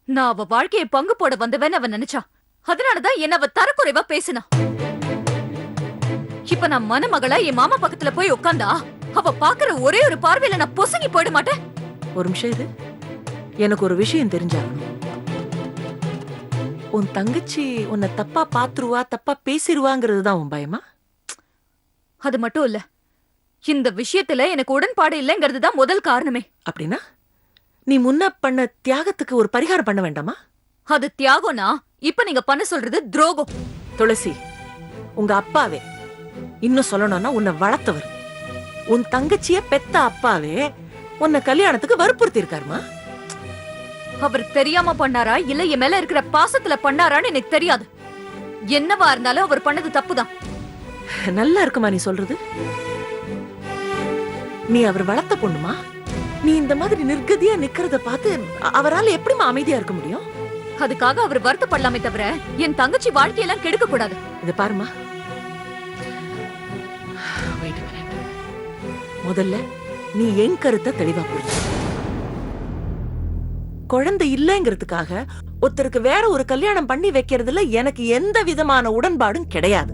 நான் அவ வாழ்க்கையை பங்கு போட வந்தவன் அவன் நினைச்சான். அதனாலதான் என்ன அவ தரக்குறைவா பேசினா. இப்ப நான் மணமகளா என் மாமா பக்கத்துல போய் உட்கார்ந்தா அவ பாக்குற ஒரே ஒரு பார்வையில நான் பொசுங்கி போயிட மாட்டேன். ஒரு நிமிஷம் இரு, எனக்கு ஒரு விஷயம் தெரிஞ்சாகணும். உன் தங்கச்சி உன்னை தப்பா பாத்துருவா, தப்பா பேசிருவாங்கிறது தான் உன் பயமா? அது மட்டும் இல்ல, இந்த விஷயத்துல எனக்கு உடன்பாடு இல்லைங்கிறது தான் முதல் காரணமே. அப்படின்னா நீ முன்ன பண்ண தியாகத்துக்கு ஒரு பரிகாரம் பண்ண வேண்டாமா? அது தியாகம்னா இப்ப நீங்க பண்ண சொல்றது துரோகம். துளசி, உங்க அப்பாவே, இன்னும் சொல்லணும்னா உன்னை வளர்த்தவர், உன் தங்கச்சிய பெத்த அப்பாவே உன்னை கல்யாணத்துக்கு வற்புறுத்தி இருக்காருமா. அவர் தெரியாம பண்ணாரா இல்ல என் மேல இருக்கிற பாசத்துல பண்ணாரான்னு எனக்கு தெரியாது. என்னவா இருந்தாலும் அவர் பண்ணது தப்புதான். நல்லா இருக்குமா நீ சொல்றது? நீ அவர் வளர்த்த பொண்ணுமா? நீ இந்த மாதிரி நிர்கதியா நிக்கிறத பார்த்து அவரால் எப்படிமா அமைதியா இருக்க முடியும்? அதுக்காக அவர் வருத்தப்படலாமே தவிர என் தங்கச்சி வாழ்க்கையெல்லாம் கெடுக்க கூடாது. இத பாருமா, முதல்ல நீ என் கருத்தை தெளிவா புரிஞ்சு. குழந்தை இல்லைங்கிறதுக்காக ஒருத்தருக்கு வேற ஒரு கல்யாணம் பண்ணி வைக்கிறதுல எனக்கு எந்த விதமான உடன்பாடும் கிடையாது.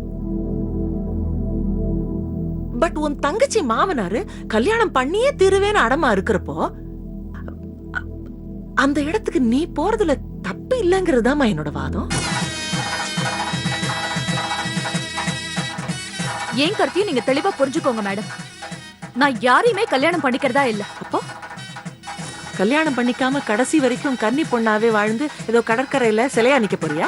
பட் உன் தங்கச்சி மாமனாரு கல்யாணம் பண்ணியே தீருவேன்னு அடமா இருக்கிறப்போ அந்த இடத்துக்கு நீ போறதுல தப்பு இல்லைங்கிறதுதாமா என்னோட வாதம். ஏன் கருத்தையும் நீங்க தெளிவா புரிஞ்சுக்கோங்க மேடம். நான் யாரையுமே கல்யாணம் பண்ணிக்கிறதா இல்ல. அப்போ கல்யாணம் பண்ணிக்காம கடைசி வரைக்கும் கன்னி பொண்ணாவே வாழ்ந்து ஏதோ கடற்கரையில சிலையா நிக்க போறியா?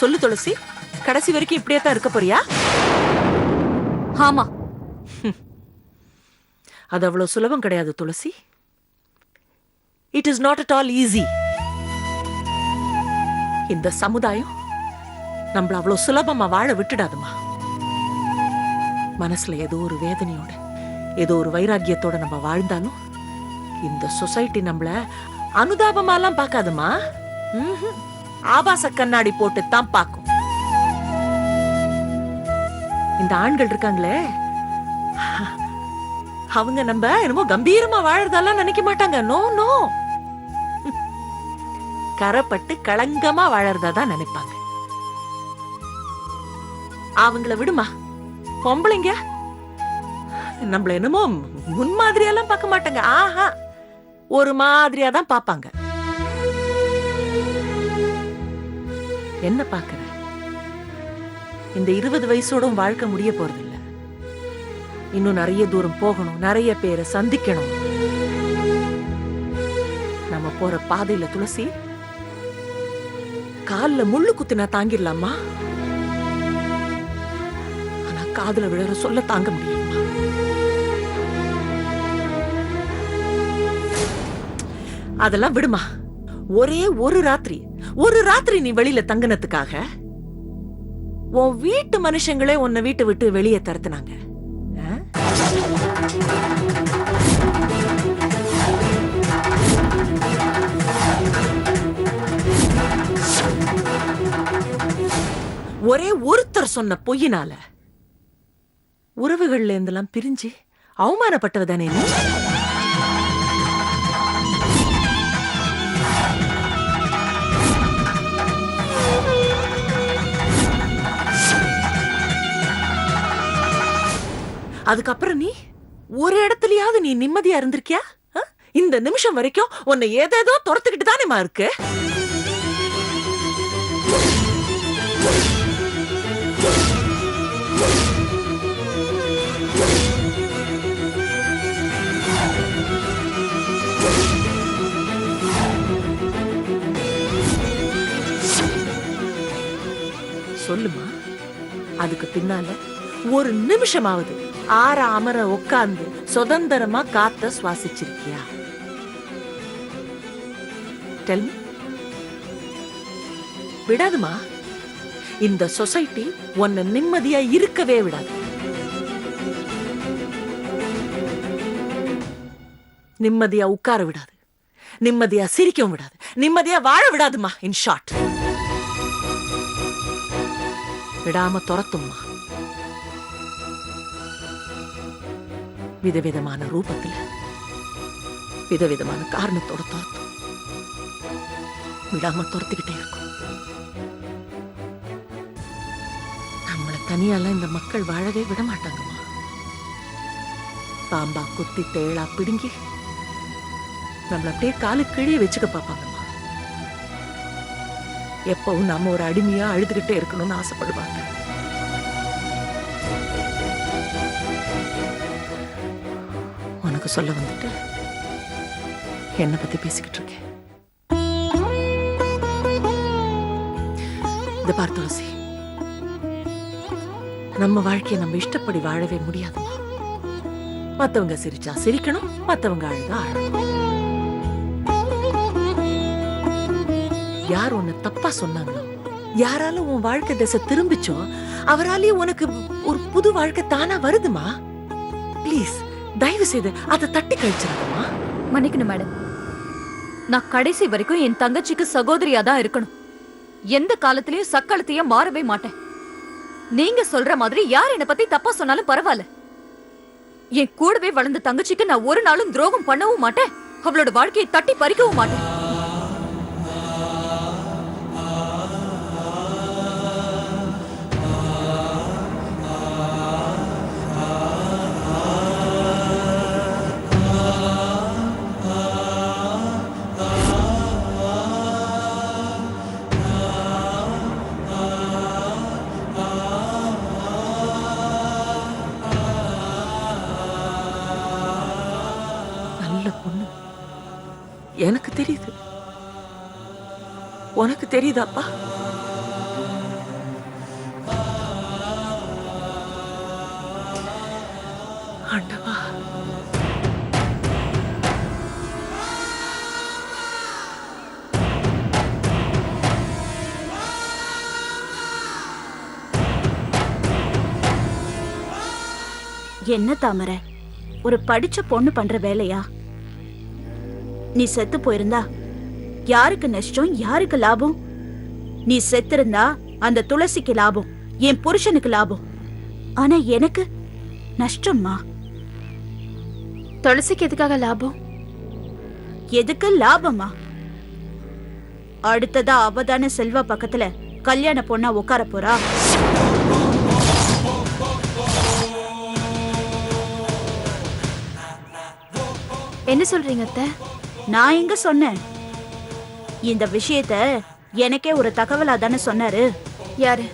சொல்லு துளசி, கடைசி வரைக்கும் இப்படியே தான் இருக்க போறியா? ஆமா. அது அவ்வளவு சுலபம் கிடையாது Tulasi. It is not at all easy. இந்த சமுதாயம் நம்மள அவ்வளவு சுலபமா வாழ விட்டுடாதுமா. மனசுல ஏதோ ஒரு வேதனையோட, ஏதோ ஒரு வைராக்கியத்தோட நம்ம வாழ்ந்தாலும் இந்த சொசைட்டி நம்மள அனுதாபமாலாம் பார்க்காதுமா. ஆபாச கண்ணாடி போட்டு தான் பார்க்கும். இந்த ஆண்கள் இருக்காங்களே, அவங்க நம்ம என்னமோ கம்பீரமா வாழறதெல்லாம் நினைக்க மாட்டாங்க. நோ நோ, கரப்பட்டு களங்கமா வாழறதான் நினைப்பாங்க. அவங்கள விடுமா. பொம்பளைங்க நம்மள என்னமோ முன்மாதிரியெல்லாம் பார்க்க மாட்டாங்க. ஆஹா, ஒரு மாதிரியா தான் பார்ப்பாங்க. என்ன பாக்குற? இந்த 20 வயசோடும் வாழ்க்கை முடிய போறதில்ல. இன்னும் நிறைய தூரம் போகணும், நிறைய பேரை சந்திக்கணும். நம்ம போற பாதையில துளசி கால்ல முள்ளு குத்தினா தாங்கிடலாமா, ஆனா காதுல விழற சொல்ல தாங்க முடியுமா? அதெல்லாம் விடுமா. ஒரே ஒரு ராத்திரி நீ வெளியில தங்கினதுக்காக உன் வீட்டு மனுஷங்களே உன்னை வீட்டை விட்டு வெளியே தரத்துனாங்க. ஒரே ஒருத்தர் சொன்ன பொய்யினால உறவுகள்ல இருந்தெல்லாம் பிரிஞ்சு அவமானப்பட்டவதானே நீ? அதுக்கப்புறம் நீ ஒரு இடத்துலயாவது நீ நிம்மதியா இருந்திருக்கியா? இந்த நிமிஷம் வரைக்கும் உன்னை ஏதேதோ துரத்துக்கிட்டு தானேமா இருக்கு. சொல்லுமா, அதுக்கு பின்னால ஒரு நிமிஷமாவது ஆற அமர உட்கார்ந்து சுதந்திரமா காத்த சுவாசிச்சிருக்கியா? Tell me. விடாதுமா. இந்த சொசைட்டி உன்னை நிம்மதியா இருக்கவே விடாது. நிம்மதியா உட்கார விடாது, நிம்மதியா சிரிக்கவும் விடாது, நிம்மதியா வாழ விடாதுமா. இன் ஷார்ட், விடாம துரத்தும்மா. விதவிதமான ரூபத்துல விதவிதமான காரணத்தோட துரத்தும். விடாம துரத்திக்கிட்டே இருக்கும். நம்மள தனியாலாம் இந்த மக்கள் வாழவே விட மாட்டாங்கம்மா. பாம்பா குத்தி தேளா பிடுங்கி நம்மள அப்படியே காலு கீழே வச்சுக்க பாப்பாங்கம்மா. எப்பவும் நாம ஒரு அடிமையா அழுதுகிட்டே இருக்கணும்னு ஆசைப்படுவாங்க. உனக்கு சொல்ல வந்துட்டு என்ன பத்தி பேசிக்கிட்டு இருக்கேன். இந்த பார் துளசி, நம்ம வாழ்க்கையை நம்ம இஷ்டப்படி வாழவே முடியாதுமா. மத்தவங்க சிரிச்சா சிரிக்கணும், மத்தவங்க அழுதா அழணும். யார் உன்னை தப்பா சொன்னாங்களோ, யாரால உன் வாழ்க்கை திசை திரும்பிச்சோ, அவராலேயே உனக்கு ஒரு புது வாழ்க்கை தானா வருதுமா. ப்ளீஸ் தயவு செய்து அதை தட்டி கழிச்சிருக்கமா. மன்னிக்கணும் மேடம், நான் கடைசி வரைக்கும் என் தங்கச்சிக்கு சகோதரியா தான் இருக்கணும். எந்த காலத்திலயும் சக்களத்தையே மாறவே மாட்டேன். நீங்க சொல்ற மாதிரி யார் என்ன பத்தி தப்பா சொன்னாலும் பரவாயில்ல. என் கூடவே வளர்ந்த தங்கச்சிக்கு நான் ஒரு நாளும் துரோகம் பண்ணவும் மாட்டேன், அவளோட வாழ்க்கையை தட்டி பறிக்கவும் மாட்டேன். பொண்ணு எனக்கு தெரியுது. உனக்கு தெரியுதாப்பா? ஆண்டவா, என்ன தாமரை, ஒரு படிச்ச பொண்ணு பண்ற வேலையா? நீ செத்து போயிருந்தா யாருக்கு நஷ்டம், யாருக்கு லாபம்? நீ செத்திருந்தா அந்த துளசிக்கு லாபம், என் புருஷனுக்கு லாபம். ஆனா எனக்கு நஷ்டம்மா. துளசிக்கு எதுக்காக லாபம்? எதுக்கு லாபமா? அடுத்ததா அவதான செல்வா பக்கத்துல கல்யாண பொண்ணா உட்கார போறா. என்ன சொல்றீங்க அத்தை? நான் எங்க சொன்னேன்? இந்த விஷயத்த எனக்கே ஒரு தகவலா தானே சொன்னாரு. யாரு?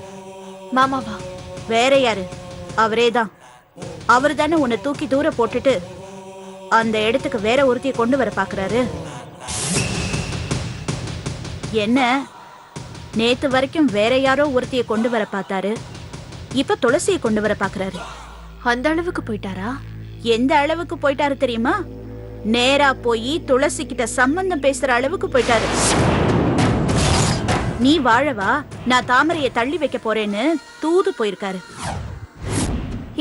மாமாவா? வேற யாரு? அவரேதான். அவரு தானே உன்னை தூக்கி தூர போட்டுட்டு அந்த இடத்துக்கு வேற ஒருத்திய கொண்டு வர பாக்குறாரு. என்ன, நேத்து வரைக்கும் வேற யாரோ ஒருத்திய கொண்டு வர பார்த்தாரு, இப்ப துளசியை கொண்டு வர பாக்குறாரு. அந்த அளவுக்கு போயிட்டாரா? எந்த அளவுக்கு போயிட்டாரு தெரியுமா? நேரா போய் துளசி கிட்ட சம்பந்தம் பேசுற அளவுக்கு போயிட்டாரு. நீ வாழவா, நான் தாமரையை தள்ளி வைக்க போறேன்னு தூது போயிருக்காரு.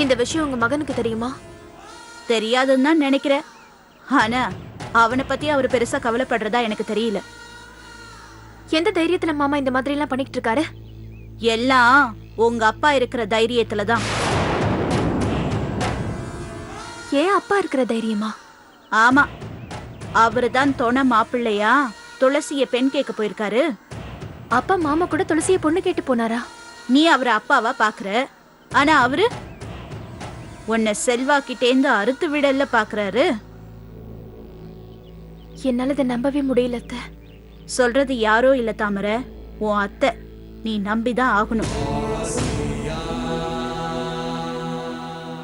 இந்த விஷயம் உங்க மகனுக்கு தெரியுமா? தெரியாதுன்னு தான் நினைக்கிறேன். ஆனா அவனை பத்தி அவர் பெருசா கவலைப்படுறதா எனக்கு தெரியல. எந்த தைரியத்துல மாமா இந்த மாதிரி எல்லாம் பண்ணிட்டு இருக்காரு? எல்லாம் உங்க அப்பா இருக்கிற தைரியத்துலதான். ஏன் அப்பா இருக்கிற தைரியமா? ஆமா, அவருதான் தொண மாப்பிள்ளையா துளசிய பெண் கேட்க போயிருக்காரு. அப்பா மாமா கூட துளசிய பொண்ணு கேட்டு போனாரா? நீ அவரை அப்பாவா பாக்குற, ஆனா அவரு உன்னை செல்வா கிட்டேந்து அறுத்து விடல பாக்குறாரு. என்னால இதை நம்பவே முடியல அத்தை. சொல்றது யாரோ இல்ல தாமரை, உன் அத்தை. நீ நம்பிதான் ஆகணும்.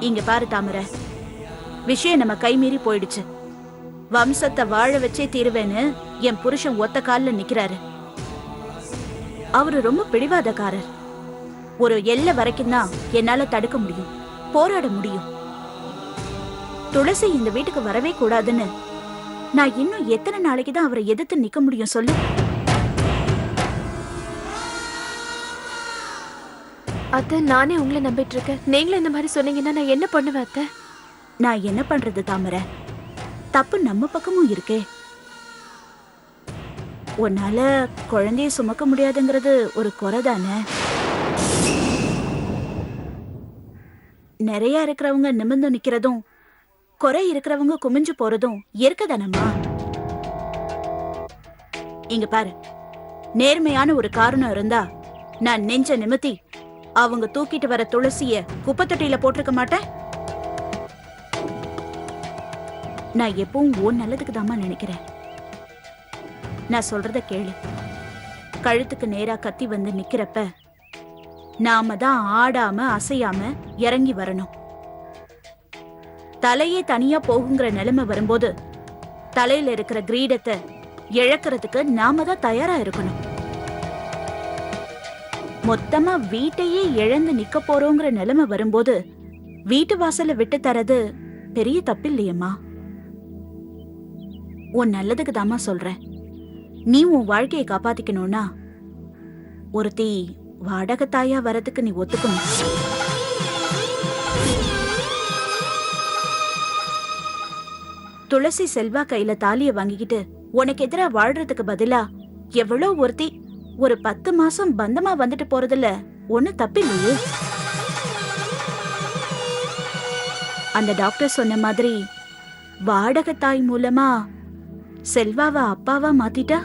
இங்க பாரு தாமரை, விஷயம் நம்ம கைமீறி போயிடுச்சு. வம்சத்தை வாழ வச்சே தீருவேன்னு என் புருஷன் ஒத்த கால்ல நிக்கிறாரு. அவரு ரொம்ப பிடிவாதக்காரர். ஒரு எல்லை வரைக்கும் தான் என்னால தடுக்க முடியும், போராட முடியும். துளசி இந்த வீட்டுக்கு வரவே கூடாதுன்னு நான் இன்னும் எத்தனை நாளைக்கு தான் அவரை எதிர்த்து நிக்க முடியும் சொல்லு? அத்தை, நானே உங்களை நம்பிட்டு இருக்கேன். நீங்களும் இந்த மாதிரி சொன்னீங்கன்னா நான் என்ன பண்ணுவேன் அத்தை? நான் என்ன பண்றது தாமரை? தப்பு நம்ம பக்கமும் இருக்கே. உன்னால குழந்தைய சுமக்க முடியாதுங்கிறது ஒரு குறை தானே. நிறைய இருக்கிறவங்க நிமிர்ந்து நிக்கிறதும் குறை இருக்கிறவங்க குமிஞ்சு போறதும் இருக்கதானம்மா. இங்க பாரு, நேர்மையான ஒரு காரணம் இருந்தா நான் நெஞ்ச நிமித்தி அவங்க தூக்கிட்டு வர துளசிய குப்பை தொட்டியில போட்டிருக்க மாட்டேன். நான் எப்பவும் ஓ நல்லதுக்கு தாமா நினைக்கிறேன். நான் சொல்றத கேளு. கழுத்துக்கு நேரா கத்தி வந்து நிக்கிறப்ப நாம தான் ஆடாம அசையாம இறங்கி வரணும். தலையே தனியா போகுங்கிற நிலைமை வரும்போது தலையில இருக்கிற கிரீடத்தை இழக்கிறதுக்கு நாம தான் தயாரா இருக்கணும். மொத்தமா வீட்டையே இழந்து நிக்க போறோங்கிற நிலைமை வரும்போது வீட்டு வாசல விட்டு தரது பெரிய தப்பில்லையம்மா. உன் நல்லதுக்கு தாமா சொல்றேன். நீ உன் வாழ்க்கையை காப்பாத்திக்கணும்னா ஒருத்தி வாடகை தாயா வரதுக்கு நீ ஒத்துக்கணும். துளசி செல்வா கையில தாலிய வாங்கிக்கிட்டு உனக்கு எதிரா வாழ்றதுக்கு பதிலா எவ்வளோ ஒருத்தி ஒரு 10 மாசம் பந்தமா வந்துட்டு போறதுல ஒண்ணு தப்பில்லையே. அந்த டாக்டர் சொன்ன மாதிரி வாடகை தாய் மூலமா செல்வாவா அப்பாவா மாத்திட்டா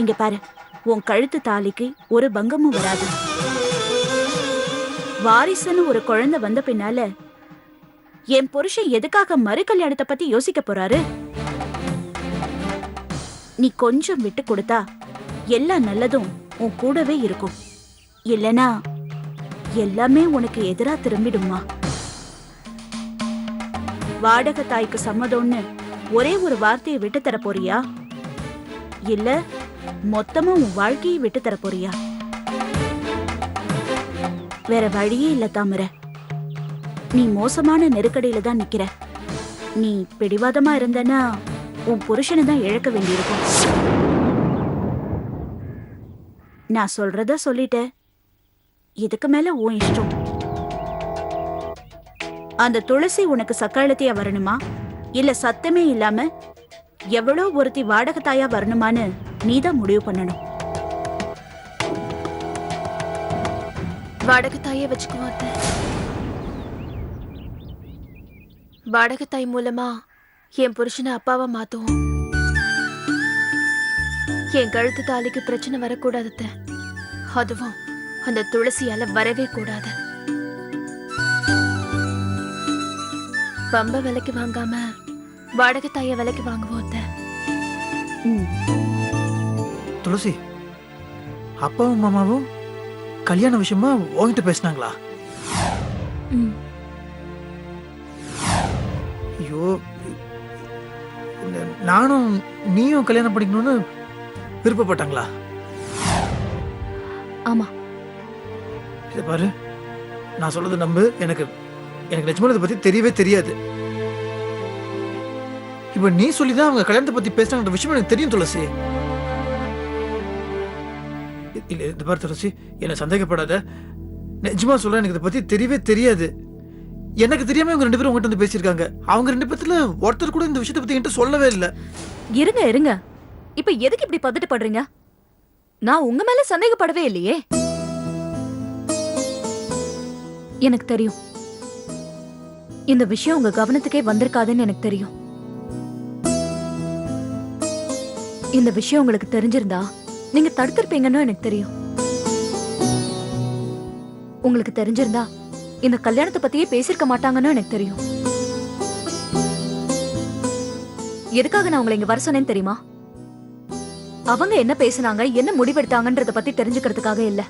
இங்க பாரு, உன் கழுத்து தாலிக்கு ஒரு பங்கமும் வராது. வாரிசுன்னு ஒரு குழந்தை வந்த பின்னால என் புருஷன் எதுக்காக மறு கல்யாணத்தை பத்தி யோசிக்க போறாரு? நீ கொஞ்சம் விட்டு கொடுத்தா எல்லா நல்லதும் உன் கூடவே இருக்கும். இல்லனா எல்லாமே உனக்கு எதிரா திரும்பிடுமா. வாடகை தாய்க்கு சம்மதம்னு ஒரே ஒரு வார்த்தையை விட்டு தர போறியா, இல்ல மொத்தமா உன் வாழ்க்கையை விட்டு தர போறியா? வேற வழியே இல்ல தாமரை. நீ மோசமான நெருக்கடியில தான் நிக்கிற. நீ பிடிவாதமா இருந்தனா உன் புருஷனை தான் இழக்க வேண்டியிருக்கும். நான் சொல்றத சொல்லிட்டேன். இதுக்கு மேல உன் இஷ்டம். அந்த துளசி உனக்கு சக்காலத்தையா வரணுமா, இல்ல சத்தமே இல்லாம எவ்வளோ ஒருத்தி வாடகை தாயா வரணுமான்னு நீதான் முடிவு பண்ணணும். வாடகை தாயே வச்சுக்குவோம் அத்தை. வாடகை தாய் மூலமா என் புருஷனை அப்பாவா மாத்துவோம். என் கழுத்து தாலிக்கு பிரச்சனை வரக்கூடாது அத்தை. அதுவும் அந்த துளசியால வரவே கூடாது. பம்ப விலைக்கு வாங்காம வாடகை தாய விலைக்கு வாங்குவோம் அத்தை. துளசி, அப்பாவும் மாமாவும் கல்யாண விஷயமா உன்கிட்ட பேசினாங்களா? ஐயோ, நானும் நீயும் கல்யாணம் பண்ணிக்கணும்னு விருப்பப்பட்டாங்களா? ஆமா. இதை பாரு, நான் சொல்றது நம்பு. எனக்கு நிஜமான இதை பத்தி தெரியவே தெரியாது. இப்ப நீ சொல்லிதான் அவங்க கல்யாணத்தை பத்தி பேசினாங்க விஷயம் எனக்கு தெரியும் துளசி. இல்ல, இந்த பாரு துளசி, என்ன சந்தேகப்படாத. நிஜமா சொல்ல, எனக்கு இதை பத்தி தெரியவே தெரியாது. எனக்கு தெரியாம இவங்க 2 பேரும் உங்ககிட்ட வந்து பேசியிருக்காங்க. அவங்க 2 பேத்துல ஒருத்தர் கூட இந்த விஷயத்தை பத்தி என்கிட்ட சொல்லவே இல்லை. இருங்க, இப்ப எதுக்கு இப்படி பதட்டப்படுறீங்க? நான் உங்க மேல சந்தேகப்படவே இல்லையே. எனக்கு தெரியும் இந்த விஷயம் உங்க கவனத்துக்கே வந்திருக்காதுன்னு எனக்கு தெரியும். இந்த விஷயம் உங்களுக்கு தெரிஞ்சிருந்தா நீங்க தடுத்திருப்பீங்கன்னு எனக்கு தெரியும். உங்களுக்கு தெரிஞ்சிருந்தா இந்த கல்யாணத்தை பத்தியே பேசிருக்க மாட்டாங்கன்னு எனக்கு தெரியும். எதுக்காக நான் உங்களை இங்க வர சொன்னேன்னு தெரியுமா? அவங்க என்ன பேசுனாங்க, என்ன முடிவெடுத்தாங்கன்றத பத்தி தெரிஞ்சுக்கிறதுக்காக இல்ல,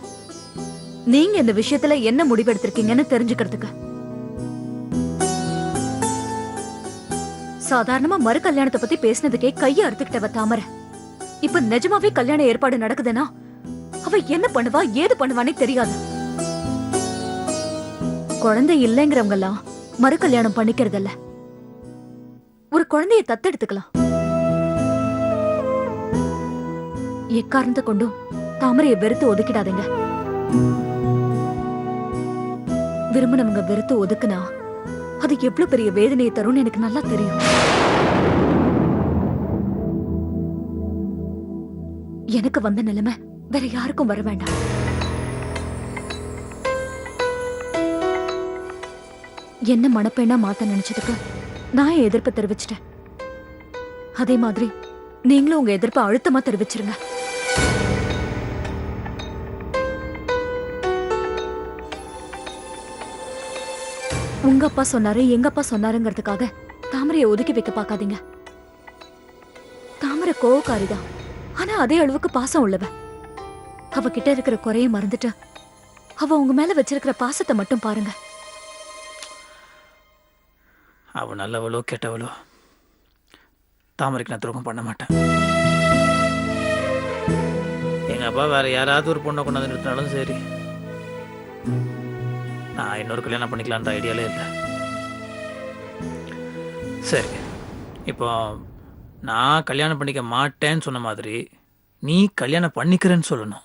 நீங்க இந்த விஷயத்துல என்ன முடிவெடுத்திருக்கீங்கன்னு தெரிஞ்சுக்கிறதுக்கு. சாதாரணமா மறு கல்யாணத்தை பத்தி பேசினதுக்கே கைய அறுத்துக்கிட்டவ தாமரை இப்ப நிஜமாவே கல்யாண ஏற்பாடு நடக்குதுன்னா அவ என்ன பண்ணுவா ஏது பண்ணுவானே தெரியாது. குழந்தை இல்லைங்கிறவங்க எல்லாம் மறு கல்யாணம் பண்ணிக்கிறதில்ல, ஒரு குழந்தைய தத்தெடுத்துக்கலாம். எக்காரணத்தை கொண்டும் தாமரைய வெறுத்து ஒதுக்கிடாதீங்க. விரும்பினவங்க வெறுத்து ஒதுக்குனா அது எவ்வளவு பெரிய வேதனையை தரும்னு எனக்கு நல்லா தெரியும். எனக்கு வந்த நிலைமை வேற யாருக்கும் வர வேண்டாம். என்ன மனப்பெண்ணா மாத்த நினைச்சதுக்கு நான் என் எதிர்ப்பை தெரிவிச்சிட்டேன். அதே மாதிரி நீங்களும் உங்க எதிர்ப்பை அழுத்தமா தெரிவிச்சிருங்க. உங்க அப்பா சொன்னாரு எங்க அப்பா சொன்னாருங்கிறதுக்காக தாமரையை ஒதுக்கி வைக்க பார்க்காதீங்க. தாமரை கோவக்காரிதான், ஆனா அதே அளவுக்கு பாசம் உள்ளவ. அவகிட்ட இருக்கிற குறைய மறந்துட்டு அவ உங்க மேல வச்சிருக்கிற பாசத்தை மட்டும் பாருங்க. அவ நல்லவளோ கெட்டவளோ தாமரைக்கு நான் துரோகம் பண்ண மாட்டேன். எங்க அப்பா வேற யாராவது ஒரு பொண்ணை கொண்டாந்து நிறுத்தினாலும் சரி, நான் இன்னொரு கல்யாணம் பண்ணிக்கலான்ற ஐடியாலே இல்லை. சரி, இப்போ நான் கல்யாணம் பண்ணிக்க மாட்டேன்னு சொன்ன மாதிரி நீ கல்யாணம் பண்ணிக்கிறேன்னு சொல்லணும்.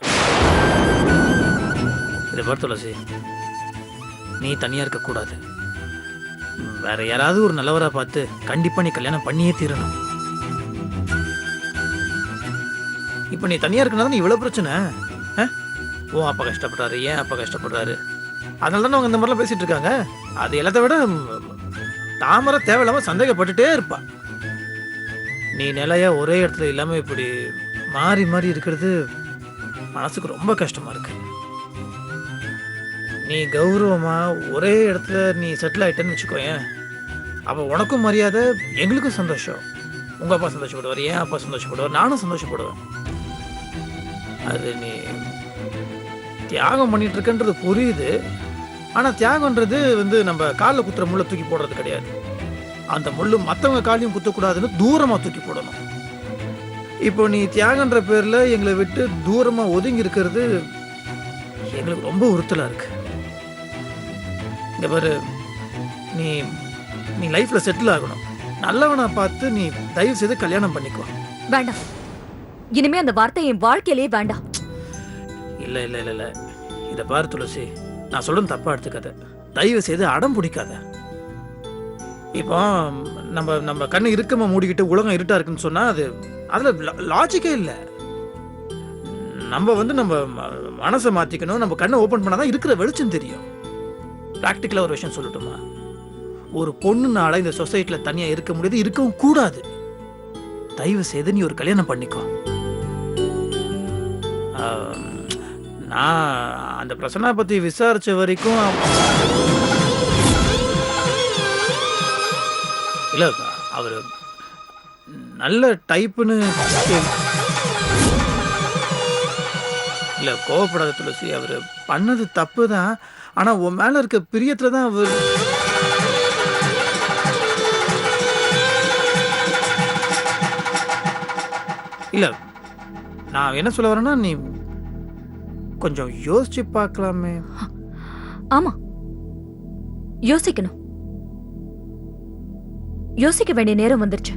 இதை பார் துளசி, நீ தனியாக இருக்கக்கூடாது. வேற யாராவது ஒரு நல்லவரா பார்த்து கண்டிப்பாக நீ கல்யாணம் பண்ணியே தீரணும். இப்போ நீ தனியாக இருக்கனா நீ இவ்வளோ பிரச்சனை. உன் அப்பா கஷ்டப்படுறாரு, ஏன் அப்பா கஷ்டப்படுறாரு, அதனால தானே அவங்க இந்த மாதிரிலாம் பேசிகிட்டு இருக்காங்க. அது எல்லாத்த விட தாமரை தேவையில்லாமல் சந்தேகப்பட்டுட்டே இருப்பா. நீ நிலையா ஒரே இடத்துல இல்லாமல் இப்படி மாறி மாறி இருக்கிறது மனசுக்கு ரொம்ப கஷ்டமாக இருக்கு. நீ கௌரவமாக ஒரே இடத்துல நீ செட்டில் ஆகிட்டேன்னு வச்சுக்கோயேன், அப்போ உனக்கும் மரியாதை, எங்களுக்கும் சந்தோஷம். உங்கள் அப்பா சந்தோஷப்படுவார், ஏன் அப்பா சந்தோஷப்படுவார், நானும் சந்தோஷப்படுவேன். அது நீ தியாகம் பண்ணிட்டு இருக்கன்றது புரியுது. ஆனால் தியாகன்றது நம்ம காலில் குத்துற முள்ளை தூக்கி போடுறது கிடையாது. அந்த முள்ளு மற்றவங்க காலையும் குத்தக்கூடாதுன்னு தூரமாக தூக்கி போடணும். இப்போ நீ தியாகன்ற பேரில் எங்களை விட்டு தூரமாக ஒதுங்கி இருக்கிறது எங்களுக்கு ரொம்ப உறுத்தலாக இருக்கு. இங்கே பாரு, நீ நீ லைஃப்பில் செட்டில் ஆகணும். நல்லவனை பார்த்து நீ தயவு செய்து கல்யாணம் பண்ணிக்கோ. வேண்டாம், இனிமே அந்த வார்த்தை என் வாழ்க்கையிலே வேண்டாம். இல்லை இல்லை இல்லை இல்லை, இதை பாரு துளசி, நான் சொல்றது தப்பாக எடுத்துக்காத. தயவு செய்து அடம் பிடிக்காத. இப்போ நம்ம கண்ணு இறுக்கமாக மூடிக்கிட்டு உலகம் இருட்டா இருக்குன்னு சொன்னால் அதில் லாஜிக்கே இல்லை. நம்ம நம்ம மனசை மாற்றிக்கணும். நம்ம கண்ணை ஓப்பன் பண்ணால் தான் இருக்கிற வெளிச்சம் தெரியும். ப்ராக்டிக்கலாக ஒரு விஷயம் சொல்லட்டுமா, ஒரு பொண்ணுனால இந்த சொசைட்டியில் தனியாக இருக்க முடியாது, இருக்கவும் கூடாது. தயவு செய்து நீ ஒரு கல்யாணம் பண்ணிக்கோ. நான் அந்த பிரச்சனை பற்றி விசாரித்த வரைக்கும் இல்லை, அவர் நல்ல டைப்புன்னு இல்லை. கோவப்படாத துளசி, அவர் பண்ணது தப்பு தான். ஆனால் உன் மேலே இருக்க பிரியத்தில் தான் அவர். இல்லை, நான் என்ன சொல்ல வரேன்னா, நீ கொஞ்சம் யோசிச்சு பார்க்கலாமே. ஆமா, யோசிக்கணும். யோசிக்க வேண்டிய நேரம் வந்துருச்சு.